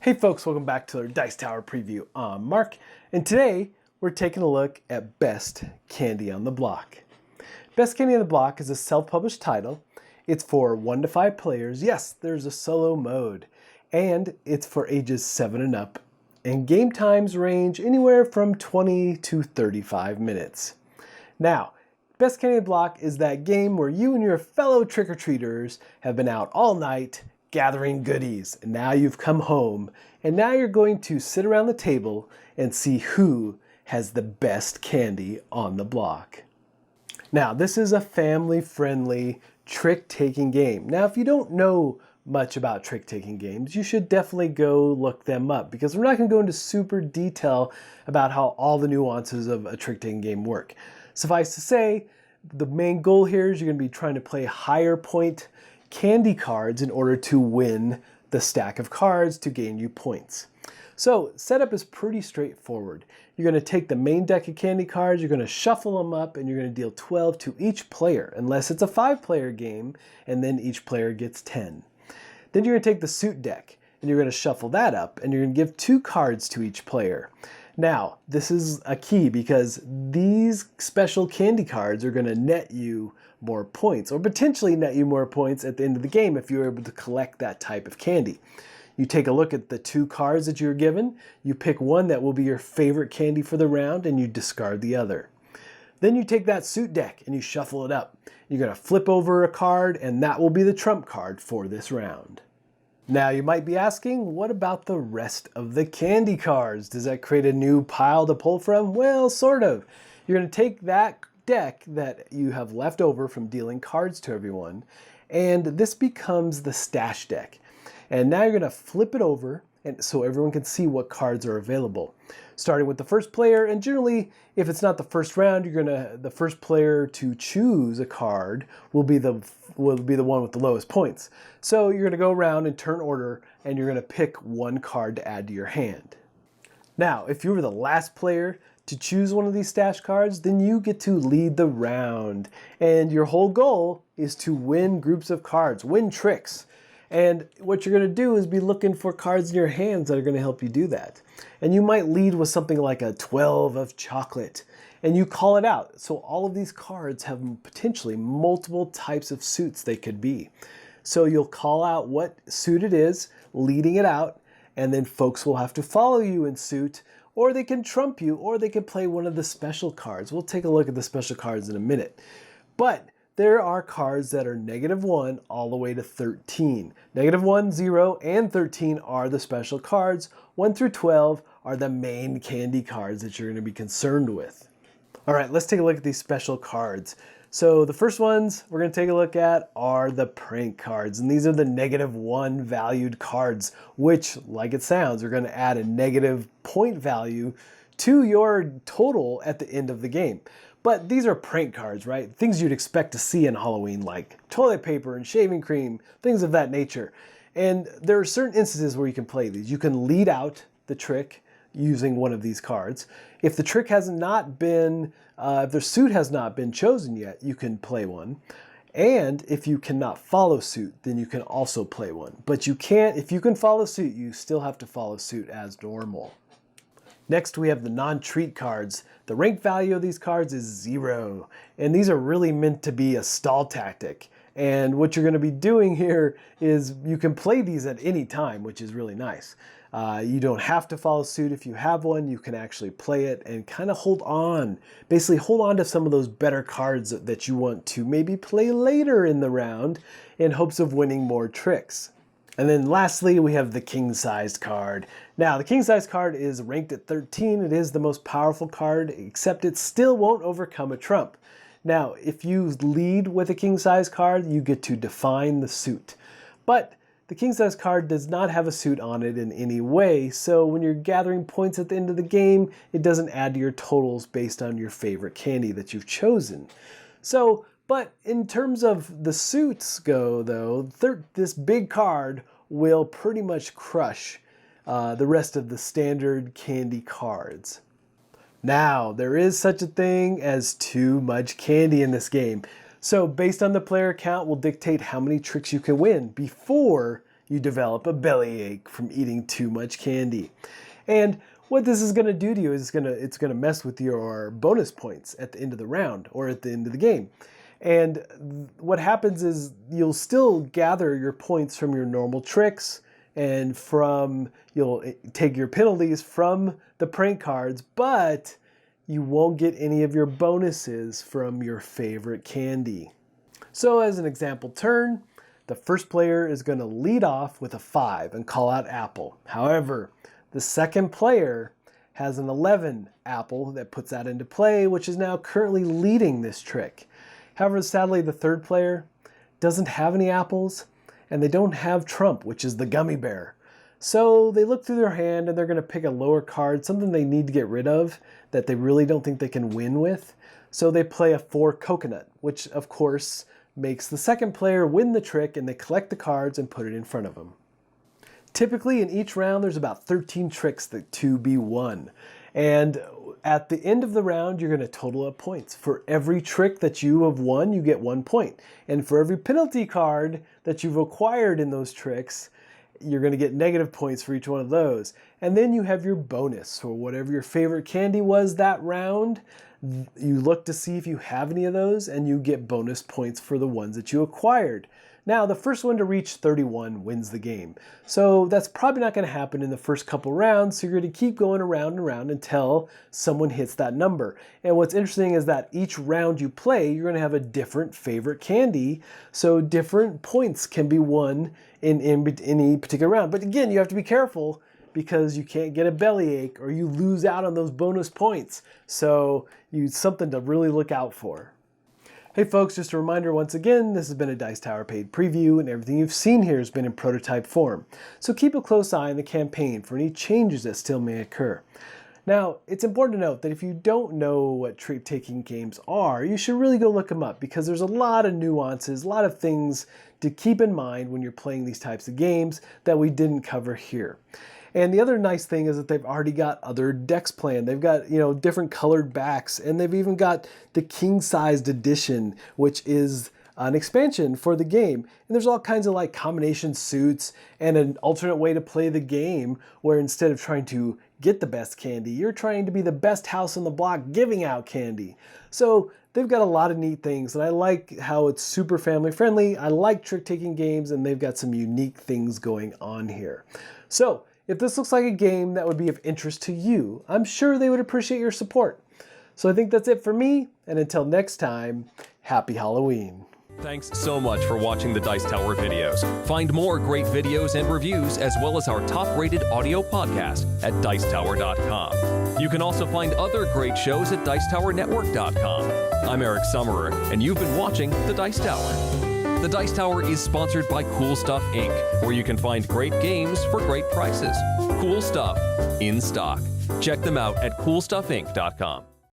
Hey folks, welcome back to our Dice Tower preview. I'm Mark, and today we're taking a look at Best Candy on the Block. Best Candy on the Block is a self-published title. It's for 1 to 5 players. Yes, there's a solo mode, and it's for ages 7 and up. And game times range anywhere from 20 to 35 minutes. Now, Best Candy on the Block is that game where you and your fellow trick-or-treaters have been out all night gathering goodies, and now you've come home, and now you're going to sit around the table and see who has the best candy on the block. Now, this is a family-friendly trick-taking game. Now, if you don't know much about trick-taking games, you should definitely go look them up, because we're not going to go into super detail about how all the nuances of a trick-taking game work. Suffice to say, the main goal here is you're going to be trying to play higher point candy cards in order to win the stack of cards to gain you points. So setup is pretty straightforward. You're going to take the main deck of candy cards, you're going to shuffle them up, and you're going to deal 12 to each player, unless it's a 5-player game, and then each player gets 10. Then you're going to take the suit deck, and you're going to shuffle that up, and you're going to give 2 cards to each player. Now, this is a key because these special candy cards are going to net you more points, or potentially net you more points at the end of the game if you're able to collect that type of candy. You take a look at the 2 cards that you're given, you pick one that will be your favorite candy for the round, and you discard the other. Then you take that suit deck and you shuffle it up. You're going to flip over a card, and that will be the trump card for this round. Now you might be asking, what about the rest of the candy cards? Does that create a new pile to pull from? Well, sort of. You're going to take that deck that you have left over from dealing cards to everyone, and this becomes the stash deck. And now you're going to flip it over and so everyone can see what cards are available. Starting with the first player, and generally if it's not the first round, the first player to choose a card will be the one with the lowest points. So you're going to go around in turn order, and you're going to pick one card to add to your hand. Now, if you were the last player to choose one of these stash cards, then you get to lead the round. And your whole goal is to win groups of cards, win tricks. And what you're going to do is be looking for cards in your hands that are going to help you do that. And you might lead with something like a 12 of chocolate, and you call it out. So all of these cards have potentially multiple types of suits they could be. So you'll call out what suit it is, leading it out, and then folks will have to follow you in suit, or they can trump you, or they can play one of the special cards. We'll take a look at the special cards in a minute. But there are cards that are -1 all the way to 13. -1, 0, and 13 are the special cards. 1 through 12 are the main candy cards that you're going to be concerned with. All right, let's take a look at these special cards. So the first ones we're going to take a look at are the prank cards, and these are the -1 valued cards, which, like it sounds, are going to add a negative point value to your total at the end of the game. But these are prank cards, right? Things you'd expect to see in Halloween, like toilet paper and shaving cream, things of that nature. And there are certain instances where you can play these. You can lead out the trick using one of these cards. If the trick has not been, if the suit has not been chosen yet, you can play one. And if you cannot follow suit, then you can also play one. But you can't, if you can follow suit, you still have to follow suit as normal. Next, we have the non-treat cards. The rank value of these cards is 0, and these are really meant to be a stall tactic. And what you're going to be doing here is you can play these at any time, which is really nice. You don't have to follow suit if you have one. You can actually play it and kind of hold on. Basically, hold on to some of those better cards that you want to maybe play later in the round in hopes of winning more tricks. And then lastly, we have the king-sized card. Now, the king-sized card is ranked at 13. It is the most powerful card, except it still won't overcome a trump. Now, if you lead with a king-sized card, you get to define the suit. But the king-sized card does not have a suit on it in any way, so when you're gathering points at the end of the game, it doesn't add to your totals based on your favorite candy that you've chosen. So But in terms of the suits go, though, this big card will pretty much crush the rest of the standard candy cards. Now, there is such a thing as too much candy in this game. So based on the player count will dictate how many tricks you can win before you develop a bellyache from eating too much candy. And what this is going to do to you is it's going to mess with your bonus points at the end of the round or at the end of the game. And what happens is you'll still gather your points from your normal tricks and you'll take your penalties from the prank cards, but you won't get any of your bonuses from your favorite candy. So as an example turn, the first player is going to lead off with a 5 and call out apple. However, the second player has an 11 apple that puts that into play, which is now currently leading this trick. However, sadly, the third player doesn't have any apples, and they don't have trump, which is the gummy bear. So they look through their hand and they're going to pick a lower card, something they need to get rid of that they really don't think they can win with. So they play a 4 coconut, which of course makes the second player win the trick, and they collect the cards and put it in front of them. Typically in each round there's about 13 tricks to be won. And at the end of the round, you're going to total up points. For every trick that you have won, you get 1 point. And for every penalty card that you've acquired in those tricks, you're going to get negative points for each one of those. And then you have your bonus. So whatever your favorite candy was that round, you look to see if you have any of those, and you get bonus points for the ones that you acquired. Now, the first one to reach 31 wins the game. So that's probably not going to happen in the first couple rounds, so you're going to keep going around and around until someone hits that number. And what's interesting is that each round you play, you're going to have a different favorite candy, so different points can be won in any particular round. But again, you have to be careful because you can't get a bellyache or you lose out on those bonus points. So something to really look out for. Hey folks, just a reminder once again, this has been a Dice Tower paid preview, and everything you've seen here has been in prototype form. So keep a close eye on the campaign for any changes that still may occur. Now, it's important to note that if you don't know what trick-taking games are, you should really go look them up, because there's a lot of nuances, a lot of things to keep in mind when you're playing these types of games that we didn't cover here. And the other nice thing is that they've already got other decks planned. They've got, different colored backs, and they've even got the king-sized edition, which is an expansion for the game. And there's all kinds of like combination suits and an alternate way to play the game, where instead of trying to get the best candy, you're trying to be the best house on the block giving out candy. So they've got a lot of neat things, and I like how it's super family friendly. I like trick-taking games, and they've got some unique things going on here. So if this looks like a game that would be of interest to you, I'm sure they would appreciate your support. So I think that's it for me, and until next time, happy Halloween. Thanks so much for watching the Dice Tower videos. Find more great videos and reviews, as well as our top-rated audio podcast at Dicetower.com. You can also find other great shows at Dicetowernetwork.com. I'm Eric Summerer, and you've been watching the Dice Tower. The Dice Tower is sponsored by Cool Stuff Inc., where you can find great games for great prices. Cool stuff in stock. Check them out at CoolStuffInc.com.